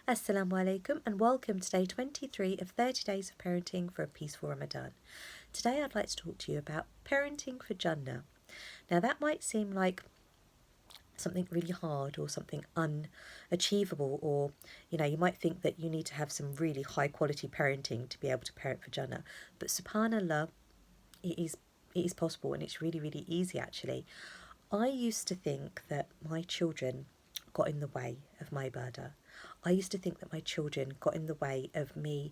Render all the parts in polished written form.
Assalamu alaikum and welcome to day 23 of 30 days of parenting for a peaceful Ramadan. Today I'd like to talk to you about parenting for Jannah. Now that might seem like something really hard or something unachievable, or you might think that you need to have some really high quality parenting to be able to parent for Jannah. But subhanallah, it is possible, and it's really, really easy actually. I used to think that my children got in the way of my ibadah. I used to think that my children got in the way of me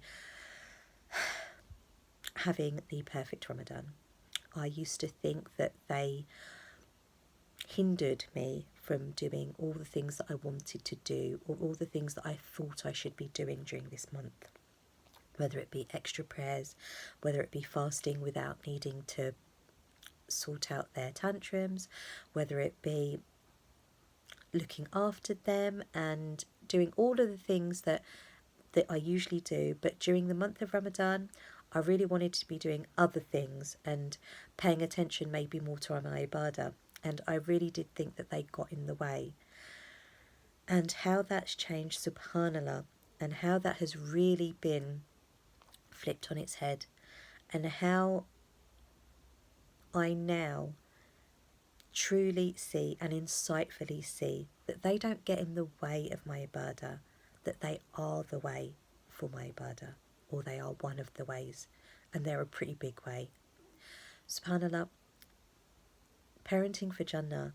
having the perfect Ramadan. I used to think that they hindered me from doing all the things that I wanted to do, or all the things that I thought I should be doing during this month. Whether it be extra prayers, whether it be fasting without needing to sort out their tantrums, whether it be looking after them and doing all of the things that I usually do. But during the month of Ramadan, I really wanted to be doing other things and paying attention maybe more to my ibadah. And I really did think that they got in the way. And how that's changed, subhanallah, and how that has really been flipped on its head, and how I now truly see and insightfully see that they don't get in the way of my ibadah, that they are the way for my ibadah, or they are one of the ways, and they're a pretty big way. SubhanAllah, parenting for Jannah,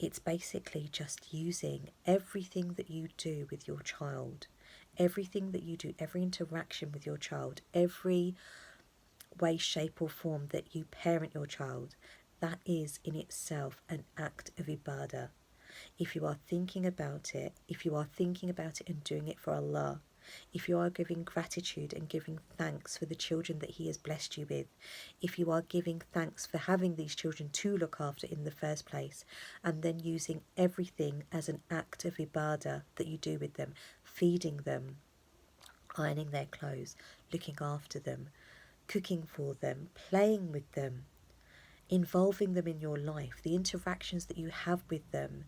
it's basically just using everything that you do with your child, everything that you do, every interaction with your child, every way, shape or form that you parent your child, that is in itself an act of ibadah. If you are thinking about it, and doing it for Allah, if you are giving gratitude and giving thanks for the children that He has blessed you with, if you are giving thanks for having these children to look after in the first place, and then using everything as an act of ibadah that you do with them, feeding them, ironing their clothes, looking after them, cooking for them, playing with them, involving them in your life, the interactions that you have with them,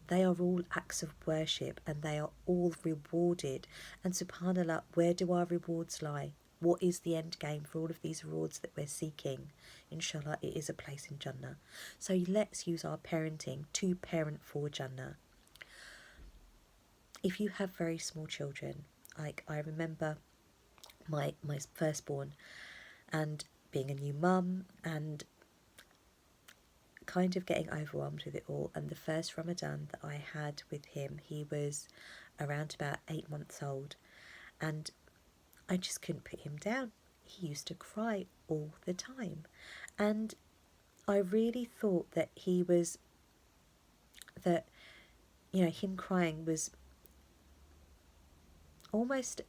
they are all acts of worship, and they are all rewarded. And subhanAllah, where do our rewards lie? What is the end game for all of these rewards that we're seeking? Inshallah, it is a place in Jannah. So let's use our parenting to parent for Jannah. If you have very small children, like I remember my firstborn, and being a new mum and kind of getting overwhelmed with it all. And the first Ramadan that I had with him, he was around about 8 months old, and I just couldn't put him down. He used to cry all the time, and I really thought that him crying was almost,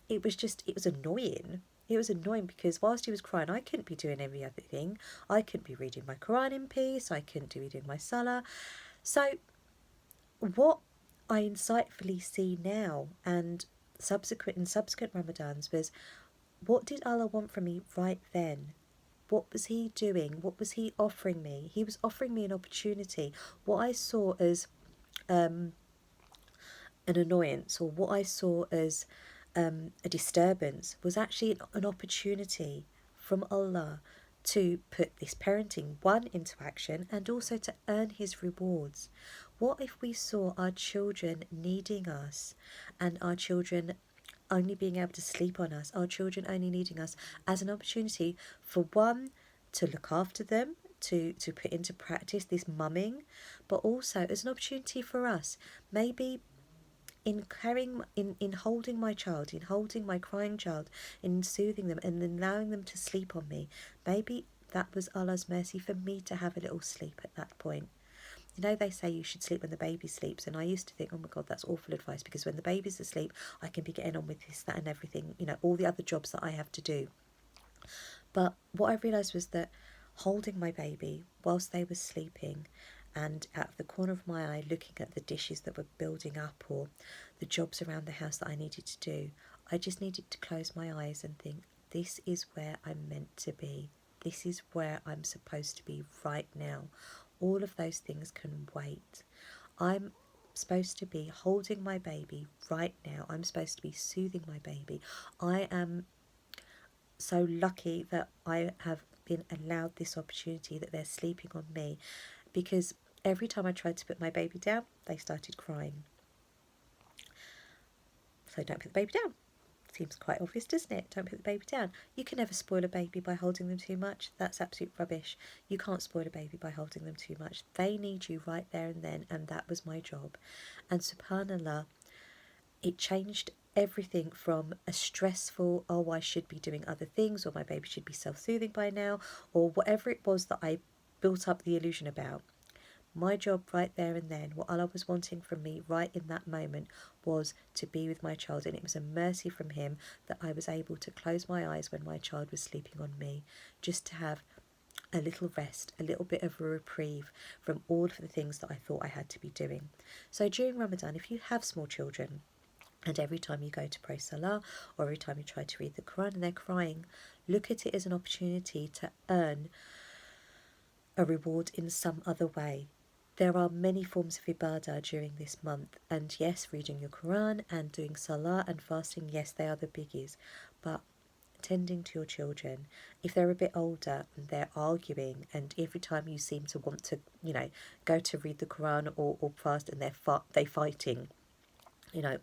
it was annoying. It was annoying because whilst he was crying, I couldn't be doing every other thing. I couldn't be reading my Quran in peace. I couldn't be doing my Salah. So what I insightfully see now and subsequent Ramadans was, what did Allah want from me right then? What was He doing? What was He offering me? He was offering me an opportunity. What I saw as an annoyance, or what I saw as a disturbance, was actually an opportunity from Allah to put this parenting into action, and also to earn His rewards. What if we saw our children needing us, and our children only being able to sleep on us, our children only needing us as an opportunity for one, to look after them, to put into practice this mumming, but also as an opportunity for us, maybe in holding my child, in holding my crying child, in soothing them and allowing them to sleep on me. Maybe that was Allah's mercy for me to have a little sleep at that point. They say you should sleep when the baby sleeps, and I used to think, oh my God, that's awful advice, because when the baby's asleep, I can be getting on with this, that and everything, all the other jobs that I have to do. But what I realised was that holding my baby whilst they were sleeping, and out of the corner of my eye looking at the dishes that were building up, or the jobs around the house that I needed to do, I just needed to close my eyes and think, this is where I'm meant to be. This is where I'm supposed to be right now. All of those things can wait. I'm supposed to be holding my baby right now. I'm supposed to be soothing my baby. I am so lucky that I have been allowed this opportunity, that they're sleeping on me, because every time I tried to put my baby down, they started crying. So don't put the baby down. Seems quite obvious, doesn't it? Don't put the baby down. You can never spoil a baby by holding them too much. That's absolute rubbish. You can't spoil a baby by holding them too much. They need you right there and then, and that was my job. And subhanallah, it changed everything from a stressful, oh, I should be doing other things, or my baby should be self-soothing by now, or whatever it was that I built up the illusion about. My job right there and then, what Allah was wanting from me right in that moment, was to be with my child. And it was a mercy from Him that I was able to close my eyes when my child was sleeping on me, just to have a little rest, a little bit of a reprieve from all of the things that I thought I had to be doing. So during Ramadan, if you have small children, and every time you go to pray Salah, or every time you try to read the Quran and they're crying, look at it as an opportunity to earn a reward in some other way. There are many forms of ibadah during this month, and yes, reading your Quran and doing Salah and fasting, yes, they are the biggies, but tending to your children, if they're a bit older and they're arguing, and every time you seem to want to, go to read the Quran or fast, and they're fighting,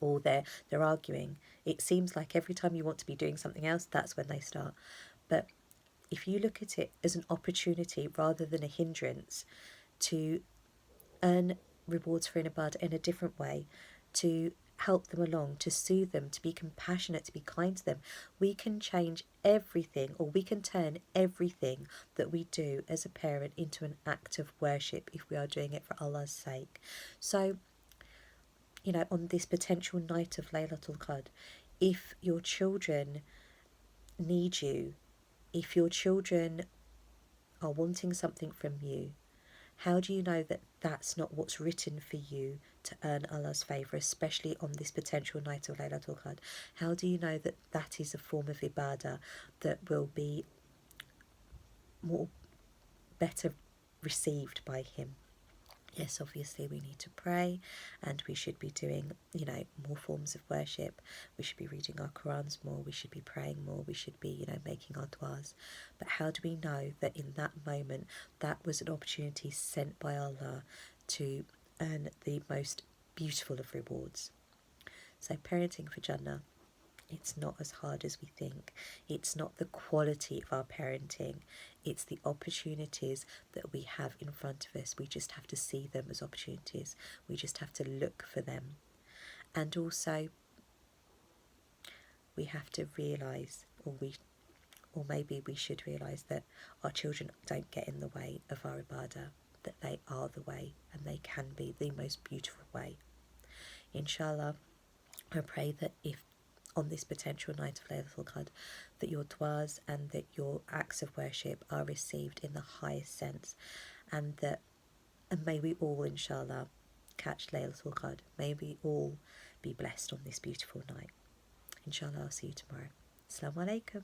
or they're arguing, it seems like every time you want to be doing something else, that's when they start. But if you look at it as an opportunity rather than a hindrance to earn rewards for an ibadah in a different way, to help them along, to soothe them, to be compassionate, to be kind to them, we can change everything, or we can turn everything that we do as a parent into an act of worship if we are doing it for Allah's sake. So, on this potential night of Laylatul Qadr, if your children need you, if your children are wanting something from you, how do you know that that's not what's written for you to earn Allah's favour, especially on this potential night of Laylatul Qadr? How do you know that that is a form of ibadah that will be better received by Him? Yes, obviously we need to pray, and we should be doing, more forms of worship. We should be reading our Qurans more, we should be praying more, we should be, making our du'as. But how do we know that in that moment, that was an opportunity sent by Allah to earn the most beautiful of rewards? So parenting for Jannah, it's not as hard as we think. It's not the quality of our parenting. It's the opportunities that we have in front of us. We just have to see them as opportunities. We just have to look for them. And also, we have to realise, or maybe we should realise, that our children don't get in the way of our ibadah, that they are the way, and they can be the most beautiful way. Inshallah, I pray that if on this potential night of Laylatul Qadr, that your du'as and that your acts of worship are received in the highest sense, and may we all, inshallah, catch Laylatul Qadr. May we all be blessed on this beautiful night. Inshallah, I'll see you tomorrow. Assalamu alaikum.